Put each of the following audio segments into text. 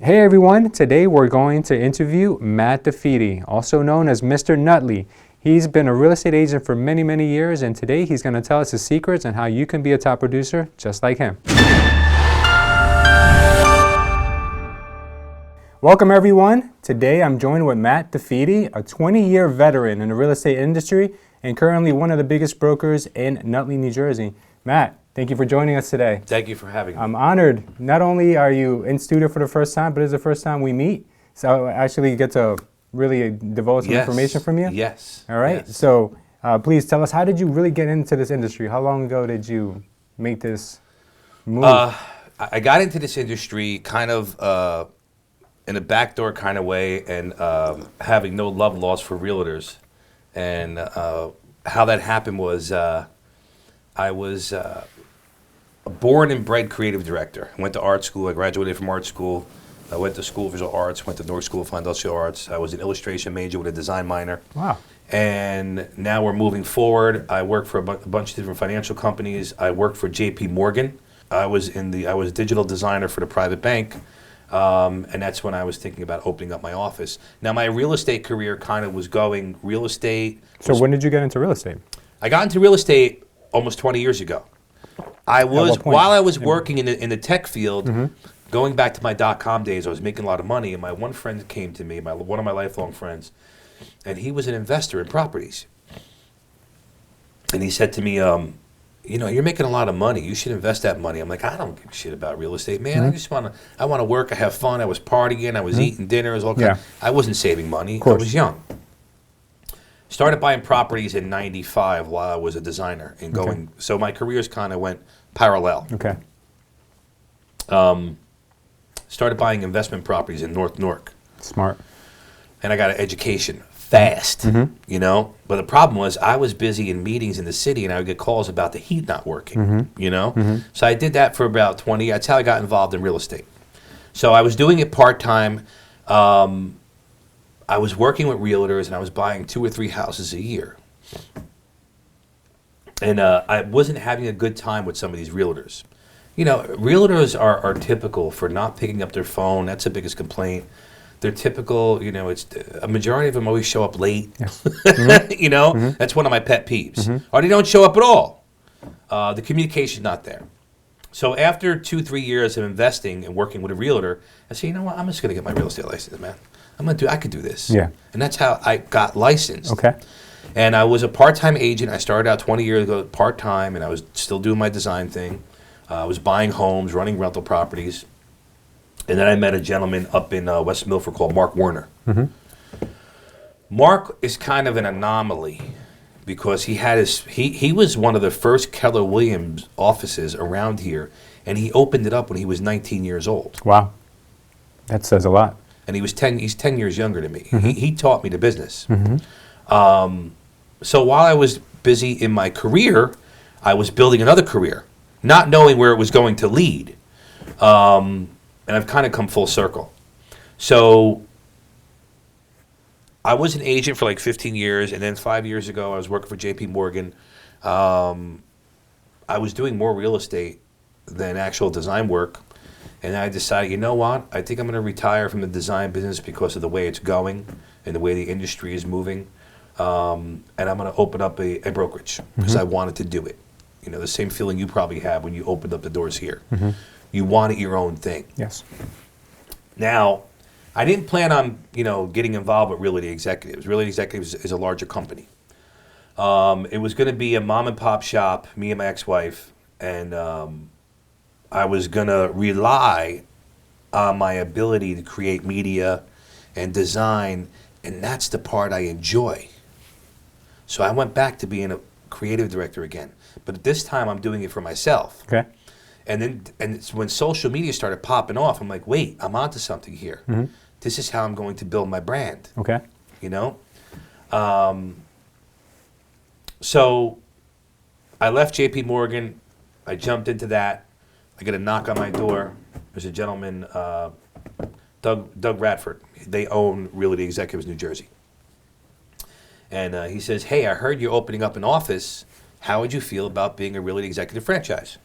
Hey everyone, today we're going to interview Matt Defede, also known as Mr. Nutley. He's been a real estate agent for many, many years, and today he's going to tell us his secrets and how you can be a top producer just like him. Welcome everyone. Today I'm joined with Matt Defede, a 20-year veteran in the real estate industry and currently one of the biggest brokers in Nutley, New Jersey. Matt, thank you for joining us today. Thank you for having me. I'm honored. Not only are you in studio for the first time, but it's the first time we meet. So I actually get to really divulge some information from you. Yes. All right. Yes. So please tell us, how did you really get into this industry? How long ago did you make this move? I got into this industry kind of in a backdoor kind of way, and having no love lost for realtors. And how that happened was I was a born and bred creative director. I went to art school. I graduated from art school. I went to School of Visual Arts, went to North School of Fine Industrial Arts. I was an illustration major with a design minor. Wow. And now we're moving forward. I work for a bunch of different financial companies. I worked for J.P. Morgan. I was digital designer for the private bank. And that's when I was thinking about opening up my office. Now, my real estate career kind of was going real estate. So when did you get into real estate? I got into real estate almost 20 years ago. While I was working in the tech field, going back to my .com days, I was making a lot of money, and my one friend came to me, one of my lifelong friends, and he was an investor in properties. And he said to me, you're making a lot of money. You should invest that money. I'm like, I don't give a shit about real estate, man. I want to work. I have fun. I was partying. I was eating dinners. I wasn't saving money. I was young. Started buying properties in '95 while I was a designer and going. So my careers kind of went parallel. Okay. Started buying investment properties in North Newark. Smart. And I got an education fast, But the problem was I was busy in meetings in the city, and I would get calls about the heat not working, So I did that for about 20 years. That's how I got involved in real estate. So I was doing it part-time. I was working with realtors, and I was buying 2 or 3 houses a year. And I wasn't having a good time with some of these realtors. Realtors are typical for not picking up their phone. That's the biggest complaint. They're typical, it's a majority of them always show up late. Yes. That's one of my pet peeves. Or they don't show up at all. The communication's not there. So after 2-3 years of investing and working with a realtor, I said, you know what, I'm just going to get my real estate license, man. I could do this. Yeah. And that's how I got licensed. Okay. And I was a part-time agent. I started out 20 years ago part-time, and I was still doing my design thing. I was buying homes, running rental properties. And then I met a gentleman up in West Milford called Mark Warner. Mark is kind of an anomaly because he was one of the first Keller Williams offices around here, and he opened it up when he was 19 years old. Wow. That says a lot. And he's 10 years younger than me. He taught me the business. So while I was busy in my career, I was building another career, not knowing where it was going to lead. And I've kind of come full circle. So I was an agent for like 15 years, and then 5 years ago I was working for J.P. Morgan. I was doing more real estate than actual design work, and I decided, you know what, I think I'm going to retire from the design business because of the way it's going and the way the industry is moving, and I'm going to open up a brokerage because I wanted to do it. The same feeling you probably have when you opened up the doors here. You wanted your own thing. Yes. Now, I didn't plan on, getting involved with Realty Executives. Realty Executives is a larger company. It was going to be a mom and pop shop, me and my ex-wife, and I was going to rely on my ability to create media and design, and that's the part I enjoy. So I went back to being a creative director again, but this time I'm doing it for myself. Okay. And it's when social media started popping off, I'm like, wait, I'm onto something here. This is how I'm going to build my brand. Okay. So I left J.P. Morgan. I jumped into that. I get a knock on my door. There's a gentleman, Doug Radford. They own Realty Executives New Jersey. And he says, hey, I heard you're opening up an office. How would you feel about being a Realty Executive franchise?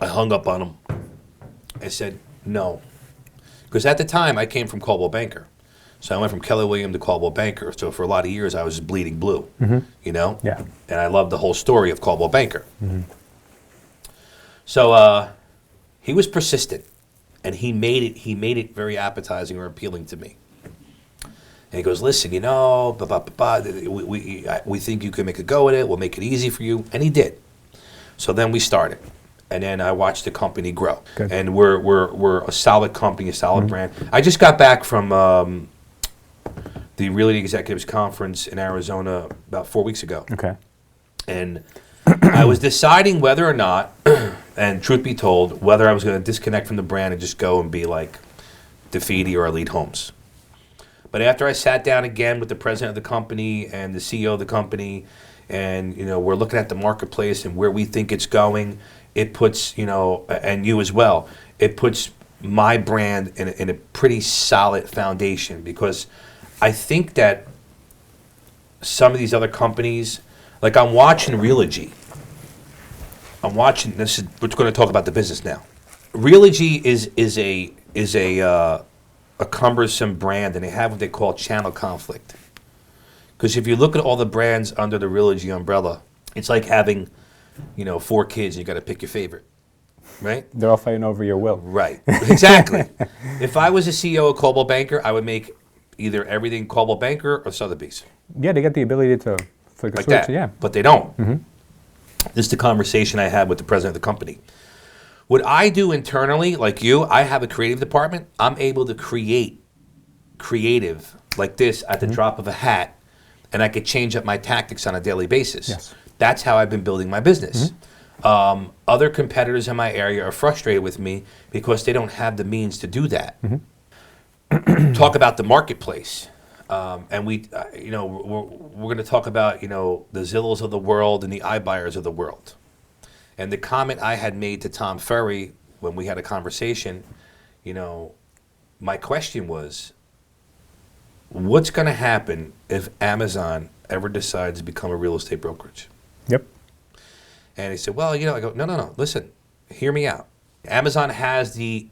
I hung up on him. I said, No. Because at the time, I came from Coldwell Banker. So I went from Keller Williams to Coldwell Banker. So for a lot of years, I was bleeding blue, you know? Yeah. And I loved the whole story of Coldwell Banker. So he was persistent, and he made it very appetizing or appealing to me. And he goes, listen, you know, we think you can make a go at it. We'll make it easy for you. And he did. So then we started. And then I watched the company grow. Good. And we're a solid company, a solid brand. I just got back from the Realty Executives Conference in Arizona about 4 weeks ago. Okay. And I was deciding whether or not, and truth be told, whether I was going to disconnect from the brand and just go and be like Defede or Elite Homes. But after I sat down again with the president of the company and the CEO of the company, and you know, we're looking at the marketplace and where we think it's going, it puts, you know, and you as well, it puts my brand in a pretty solid foundation, because I think that some of these other companies, like I'm watching Realogy. We're going to talk about the business now. Realogy is a cumbersome brand, and they have what they call channel conflict. Because if you look at all the brands under the Realogy umbrella, it's like having, you know, 4 kids and you got to pick your favorite, right? They're all fighting over your will. Right, exactly. If I was a CEO of Coldwell Banker, I would make either everything Coldwell Banker or Sotheby's. Yeah, they got the ability to flick a Like switch. that, Yeah. but they don't. This is the conversation I had with the president of the company. What I do internally, like you, I have a creative department. I'm able to create creative like this at the drop of a hat, and I could change up my tactics on a daily basis. Yes. That's how I've been building my business. Other competitors in my area are frustrated with me because they don't have the means to do that. Talk about the marketplace. And we, you know, we're going to talk about, you know, the Zillows of the world and the iBuyers of the world. And the comment I had made to Tom Ferry when we had a conversation, you know, my question was, what's going to happen if Amazon ever decides to become a real estate brokerage? Yep. And he said, well, you know, I go, no, listen, hear me out. Amazon has the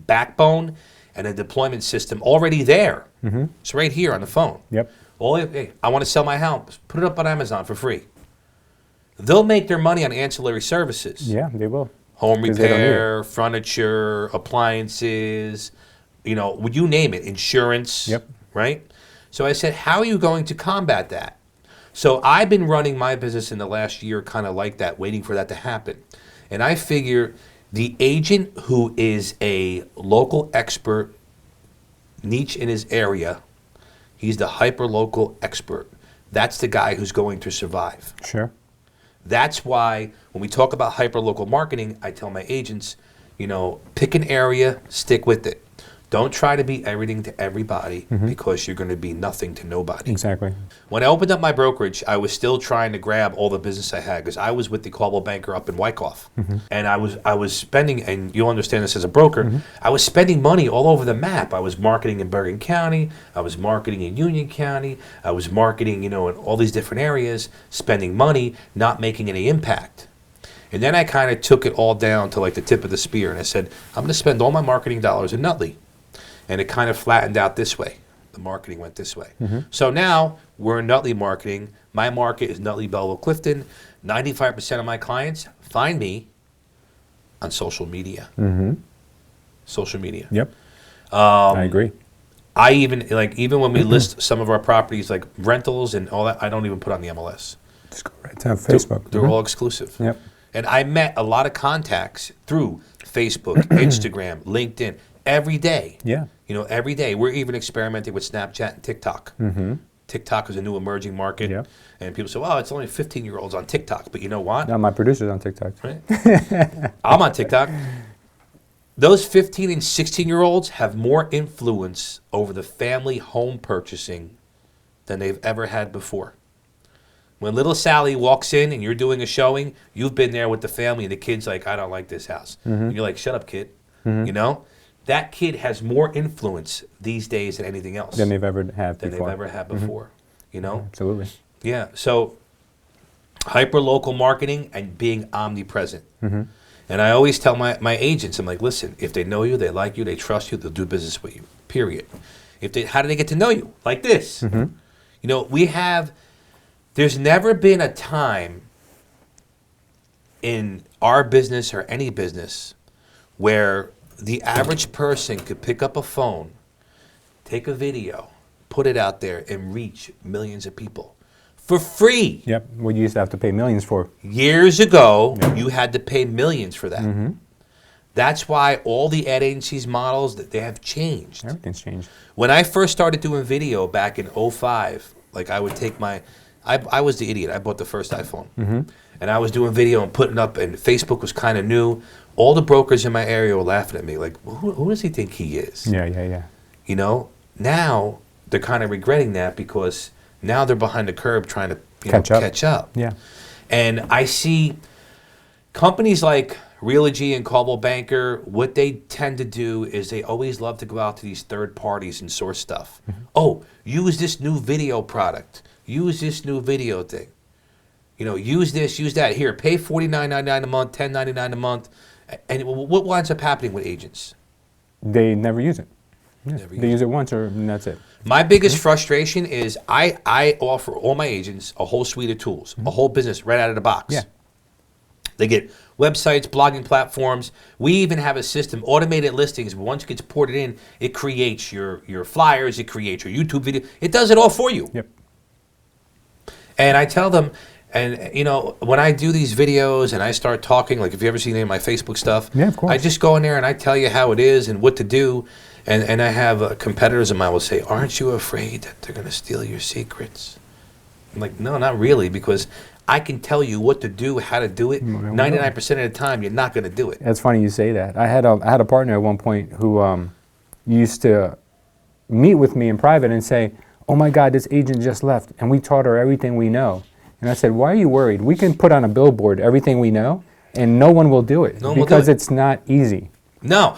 backbone and a deployment system already there. It's right here on the phone. Yep. Hey, I want to sell my house. Put it up on Amazon for free. They'll make their money on ancillary services. Yeah, they will. Home 'Cause they don't need it. repair, furniture, appliances, you know, you name it, insurance, Yep. right? So I said, how are you going to combat that? So I've been running my business in the last year kind of like that, waiting for that to happen. And I figure the agent who is a local expert, niche in his area, he's the hyper-local expert. That's the guy who's going to survive. Sure. That's why when we talk about hyper-local marketing, I tell my agents, you know, pick an area, stick with it. Don't try to be everything to everybody because you're going to be nothing to nobody. Exactly. When I opened up my brokerage, I was still trying to grab all the business I had because I was with the Coldwell Banker up in Wyckoff. And I was spending, and you'll understand this as a broker, I was spending money all over the map. I was marketing in Bergen County. I was marketing in Union County. I was marketing, you know, in all these different areas, spending money, not making any impact. And then I kind of took it all down to like the tip of the spear. And I said, I'm going to spend all my marketing dollars in Nutley. And it kind of flattened out this way. The marketing went this way. So now we're in Nutley marketing. My market is Nutley, Belleville, Clifton. 95% of my clients find me on social media. Social media. Yep. I agree. I even when we list some of our properties like rentals and all that, I don't even put on the MLS. Just go right to Facebook. They're all exclusive. Yep. And I met a lot of contacts through Facebook, Instagram, LinkedIn, every day. Yeah. You know, every day. We're even experimenting with Snapchat and TikTok. TikTok is a new emerging market. Yeah. And people say, well, it's only 15-year-olds on TikTok. But you know what? Now my producer's on TikTok. Right? I'm on TikTok. Those 15 and 16-year-olds have more influence over the family home purchasing than they've ever had before. When little Sally walks in and you're doing a showing, you've been there with the family and the kid's like, I don't like this house. And you're like, shut up, kid. You know? That kid has more influence these days than anything else. Than they've ever had before. You know? Absolutely. Yeah. So hyper-local marketing and being omnipresent. And I always tell my agents, I'm like, listen, if they know you, they like you, they trust you, they'll do business with you, period. How do they get to know you? Like this. You know, there's never been a time in our business or any business where the average person could pick up a phone, take a video, put it out there, and reach millions of people for free. Yep, what you used to have to pay millions for. Years ago, you had to pay millions for that. That's why all the ad agencies models, that they have changed. Everything's changed. When I first started doing video back in 05, like I would take I was the idiot. I bought the first iPhone. And I was doing video and putting up, and Facebook was kind of new. All the brokers in my area were laughing at me, like, who does he think he is? Yeah. You know, now they're kind of regretting that because now they're behind the curve trying to catch up. Yeah. And I see companies like Realogy and Coldwell Banker, what they tend to do is they always love to go out to these third parties and source stuff. Oh, use this new video product. Use this new video thing. You know, use this, use that. Here, pay $49.99 a month, $10.99 a month. And what winds up happening with agents? They never use it. Yeah. They use it once and that's it. My biggest frustration is I offer all my agents a whole suite of tools, a whole business right out of the box. Yeah. They get websites, blogging platforms. We even have a system, automated listings. Once it gets ported in, it creates your flyers, it creates your YouTube video. It does it all for you. Yep. And I tell them, and you know, when I do these videos and I start talking, like if you ever seen any of my Facebook stuff, yeah, of course. I just go in there and I tell you how it is and what to do. And I have competitors of mine will say, aren't you afraid that they're going to steal your secrets? I'm like, no, not really, because I can tell you what to do, how to do it. 99% of the time, you're not going to do it. It's funny you say that. I had a partner at one point who used to meet with me in private and say, oh my God, this agent just left, and we taught her everything we know. And I said, why are you worried? We can put on a billboard everything we know, and no one will do it because it's not easy. No,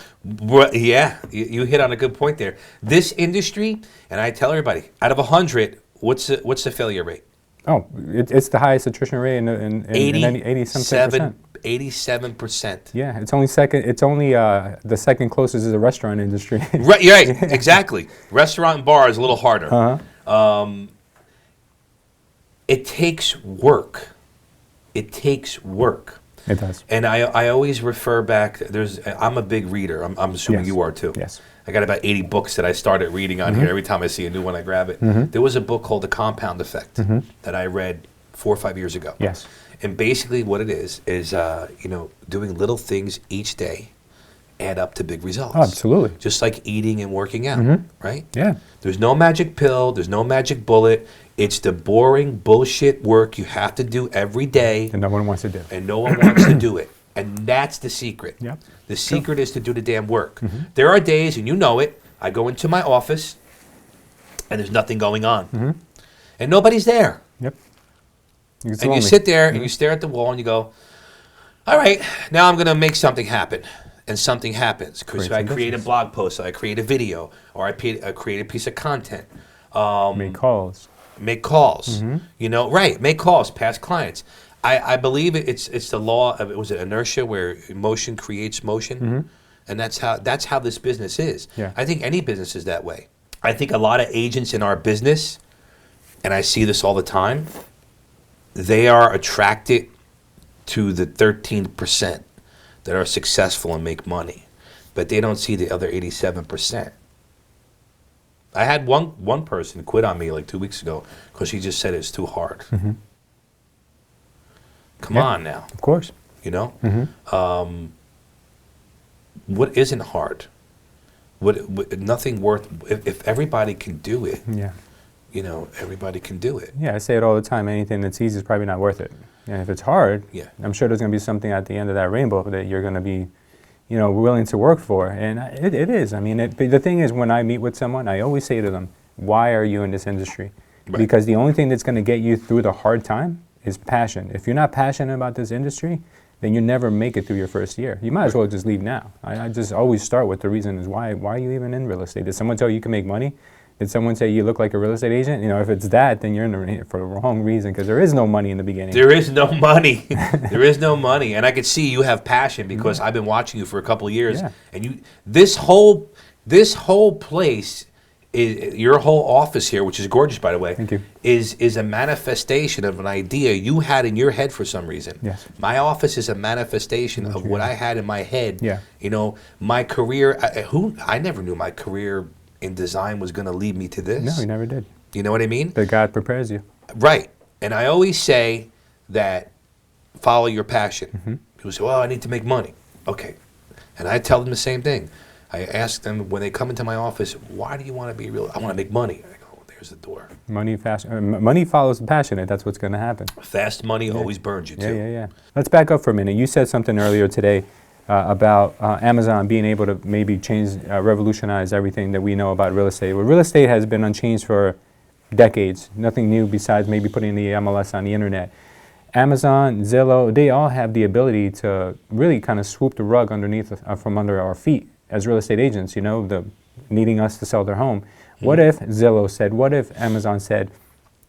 yeah, you hit on a good point there. This industry, and I tell everybody, out of 100, what's the failure rate? Oh, it's the highest attrition rate in 80-something%. 87%. Yeah, it's only second. It's only the second closest is the restaurant industry. Right, exactly. Restaurant and bar is a little harder. It takes work. It takes work. It does. And I always refer back. I'm a big reader. I'm assuming you are too. Yes. I got about 80 books that I started reading on here. Every time I see a new one, I grab it. There was a book called The Compound Effect that I read 4 or 5 years ago. Yes. And basically what it is doing little things each day add up to big results. Oh, absolutely. Just like eating and working out, right? Yeah. There's no magic pill. There's no magic bullet. It's the boring bullshit work you have to do every day. And no one wants to do. And no one wants to do it. And that's the secret. Yep. The secret is to do the damn work. There are days, and you know it, I go into my office, and there's nothing going on. And nobody's there. Yep. And you sit there, and you stare at the wall, and you go, all right, now I'm going to make something happen. And something happens. So I create a blog post, so I create a video, or I create a piece of content. Make calls. Make calls. Make calls, past clients. I believe it's the law of, was it inertia, where motion creates motion? And that's how this business is. Yeah. I think any business is that way. I think a lot of agents in our business, and I see this all the time, they are attracted to the 13% that are successful and make money, but they don't see the other 87%. I had one person quit on me like 2 weeks ago because she just said it's too hard. Come on now. Of course. You know? What isn't hard? Nothing worth, if everybody can do it, everybody can do it. Yeah, I say it all the time. Anything that's easy is probably not worth it. And if it's hard, I'm sure there's going to be something at the end of that rainbow that you're going to be, willing to work for. And it is. I mean, the thing is, when I meet with someone, I always say to them, why are you in this industry? Right. Because the only thing that's going to get you through the hard time is passion. If you're not passionate about this industry, then you never make it through your first year. You might as well just leave now. I just always start with the reason is why are you even in real estate? Did someone tell you can make money? Did someone say you look like a real estate agent? If it's that, then you're in for the wrong reason, because there is no money in the beginning. There is no money. There is no money. And I could see you have passion because I've been watching you for a couple of years. Yeah. And this whole place, your whole office here, which is gorgeous, by the way, Thank you. is a manifestation of an idea you had in your head for some reason. Yes. My office is a manifestation of what I had in my head. Yeah. My career, I never knew my career in design was going to lead me to this. No, you never did. You know what I mean? But God prepares you. Right. And I always say that follow your passion. People say, well, I need to make money. Okay. And I tell them the same thing. I ask them when they come into my office, why do you want to be real? I want to make money. I go, there's the door. Money follows the passionate. That's what's going to happen. Fast money always burns you, too. Yeah. Let's back up for a minute. You said something earlier today about Amazon being able to maybe change, revolutionize everything that we know about real estate. Well, real estate has been unchanged for decades. Nothing new besides maybe putting the MLS on the internet. Amazon, Zillow, they all have the ability to really kind of swoop the rug from under our feet as real estate agents, needing us to sell their home. What if Zillow said, what if Amazon said,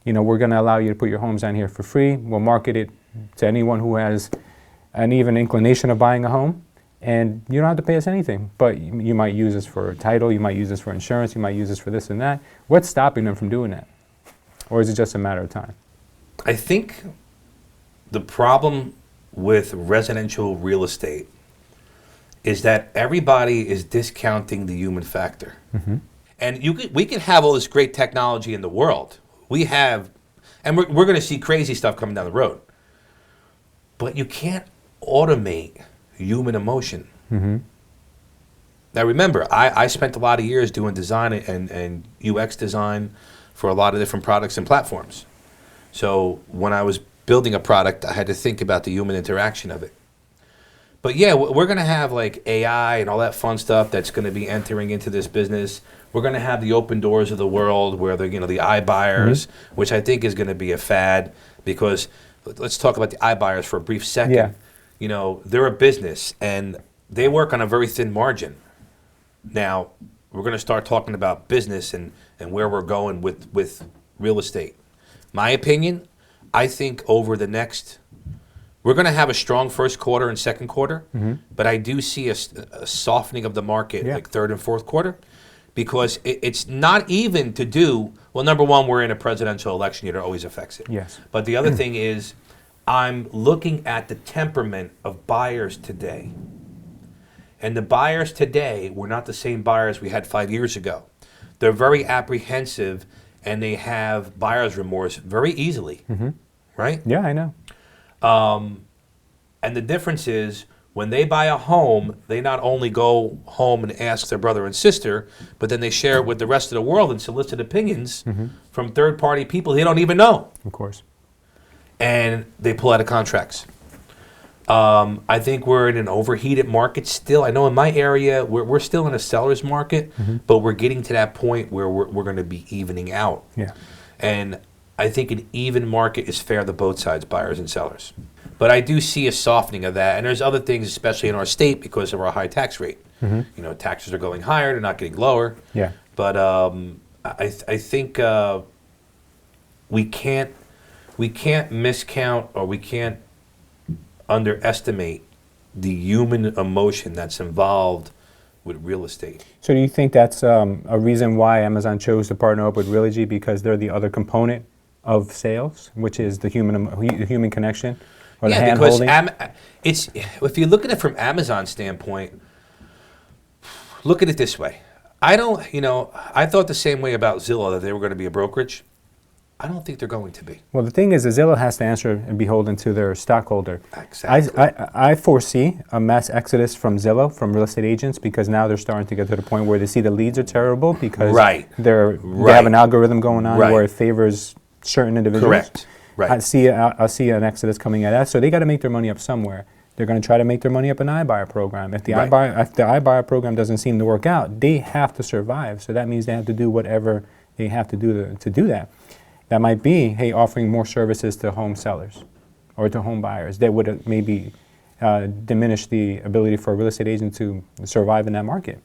we're going to allow you to put your homes on here for free. We'll market it to anyone who has an even inclination of buying a home, and you don't have to pay us anything. But you might use this for title, you might use this for insurance, you might use this for this and that. What's stopping them from doing that? Or is it just a matter of time? I think the problem with residential real estate is that everybody is discounting the human factor. And we can have all this great technology in the world. We have, and we're going to see crazy stuff coming down the road. But you can't automate human emotion. Now remember, I spent a lot of years doing design and UX design for a lot of different products and platforms. So when I was building a product, I had to think about the human interaction of it. But yeah, we're going to have like AI and all that fun stuff that's going to be entering into this business. We're going to have the open doors of the world where the iBuyers, which I think is going to be a fad, because let's talk about the iBuyers for a brief second. Yeah. They're a business and they work on a very thin margin. Now, we're going to start talking about business and where we're going with real estate. My opinion, I think over the next, we're going to have a strong first quarter and second quarter, but I do see a softening of the market like third and fourth quarter, because it's not even to do, well, number one, we're in a presidential election year that always affects it. Yes. But the other thing is, I'm looking at the temperament of buyers today. And the buyers today were not the same buyers we had 5 years ago. They're very apprehensive and they have buyer's remorse very easily, right? Yeah, I know. And the difference is, when they buy a home, they not only go home and ask their brother and sister, but then they share it with the rest of the world and solicit opinions from third-party people they don't even know. Of course. And they pull out of contracts. I think we're in an overheated market still. I know in my area, we're still in a seller's market, but we're getting to that point where we're going to be evening out. Yeah. And I think an even market is fair to both sides, buyers and sellers. But I do see a softening of that. And there's other things, especially in our state, because of our high tax rate. Taxes are going higher, they're not getting lower. Yeah. But I think we can't miscount, or we can't underestimate the human emotion that's involved with real estate. So do you think that's a reason why Amazon chose to partner up with Realogy, because they're the other component of sales, which is the human connection, or the hand because holding? if you look at it from Amazon's standpoint, look at it this way. I thought the same way about Zillow, that they were going to be a brokerage. I don't think they're going to be. Well, the thing is, Zillow has to answer and beholden to their stockholder. Exactly. I foresee a mass exodus from Zillow, from real estate agents, because now they're starting to get to the point where they see the leads are terrible because they have an algorithm going on where it favors certain individuals. Correct. Right. I see an exodus coming at that, so they got to make their money up somewhere. They're going to try to make their money up in the iBuyer program. If the iBuyer program doesn't seem to work out, they have to survive. So that means they have to do whatever they have to do to do that. That might be, hey, offering more services to home sellers or to home buyers. That would maybe diminish the ability for a real estate agent to survive in that market.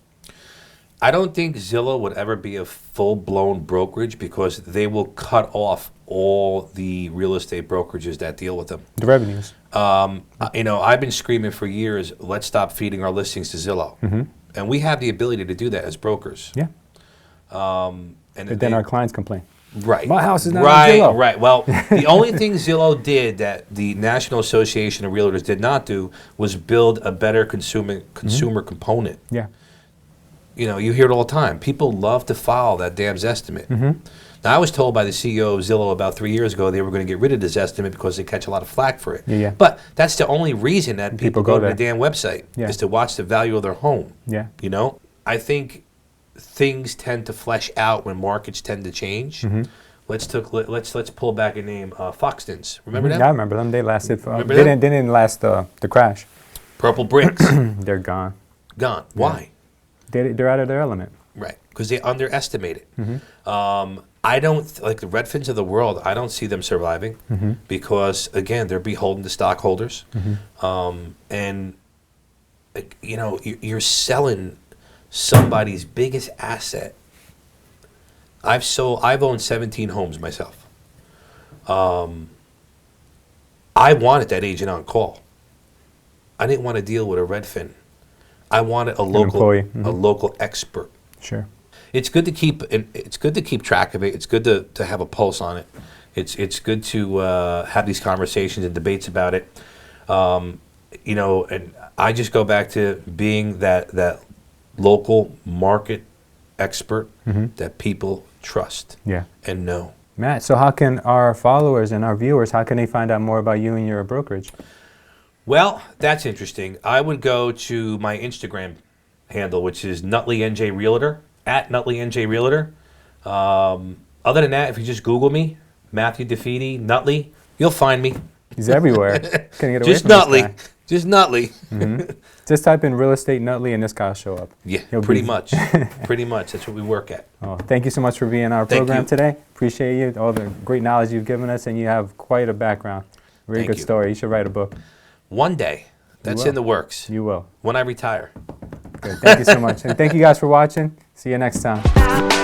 I don't think Zillow would ever be a full-blown brokerage because they will cut off all the real estate brokerages that deal with them. The revenues. I've been screaming for years, let's stop feeding our listings to Zillow. And we have the ability to do that as brokers. Yeah. But then our clients complain. Right. My house is not right, on Zillow. Right. Well, the only thing Zillow did that the National Association of Realtors did not do was build a better consumer component. Yeah. You hear it all the time. People love to file that damn Zestimate. Now, I was told by the CEO of Zillow about 3 years ago they were going to get rid of the Zestimate because they catch a lot of flack for it. Yeah. But that's the only reason that people go to the damn website is to watch the value of their home. Yeah. I think things tend to flesh out when markets tend to change. Let's pull back a name. Foxtons. Remember them? Yeah, I remember them. They lasted. They them? didn't last the crash. Purple bricks. They're gone. Gone. Why? They're out of their element. Right. Because they underestimate it. I don't, like the Redfins of the world, I don't see them surviving because, again, they're beholden to stockholders. And, you're selling somebody's biggest asset. I've owned 17 homes myself. I wanted that agent on call. I didn't want to deal with a Redfin. I wanted a local expert. Sure. It's good to keep track of it. It's good to have a pulse on it. It's good to have these conversations and debates about it. And I just go back to being that local market expert that people trust and know. Matt, so how can our followers and our viewers, how can they find out more about you and your brokerage? Well, that's interesting. I would go to my Instagram handle, which is Nutley NJ Realtor, at Nutley NJ Realtor. Other than that, if you just Google me, Matthew Defede, Nutley, you'll find me. He's everywhere. Can you get away Just from Nutley. this guy? Just Nutley. Just type in real estate Nutley and this guy will show up. Yeah, He'll pretty be- much. Pretty much. That's what we work at. Oh, thank you so much for being on our Thank program you. today. Appreciate you, all the great knowledge you've given us, and you have quite a background. Very Thank good you. story. You should write a book. One day. That's will. in the works. You will. When I retire. Good. Thank you so much. And thank you guys for watching. See you next time.